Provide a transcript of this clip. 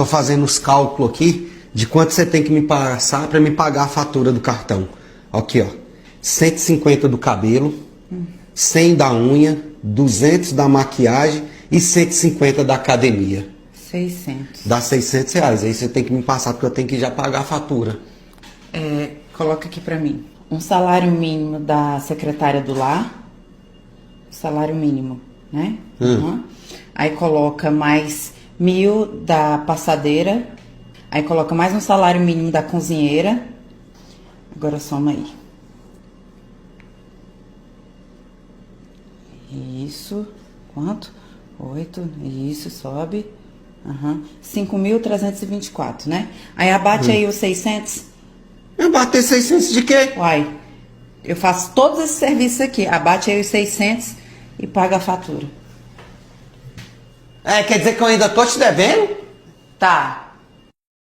tô fazendo os cálculos aqui de quanto você tem que me passar para me pagar a fatura do cartão. Aqui, ó. 150 do cabelo, 100 da unha, 200 da maquiagem e 150 da academia. 600. Dá R$600. Aí você tem que me passar porque eu tenho que já pagar a fatura. Coloca aqui pra mim. Um salário mínimo da secretária do lar. Salário mínimo, né? Uhum. Aí coloca mais 1.000 da passadeira. Aí coloca mais um salário mínimo da cozinheira. Agora soma aí. Isso. Quanto? 8. Isso, sobe. 5.324, né? Aí abate aí os 600. Eu bater 600 de quê? Uai, eu faço todos esses serviços aqui. Abate aí os 600 e paga a fatura. Quer dizer que eu ainda tô te devendo? Tá.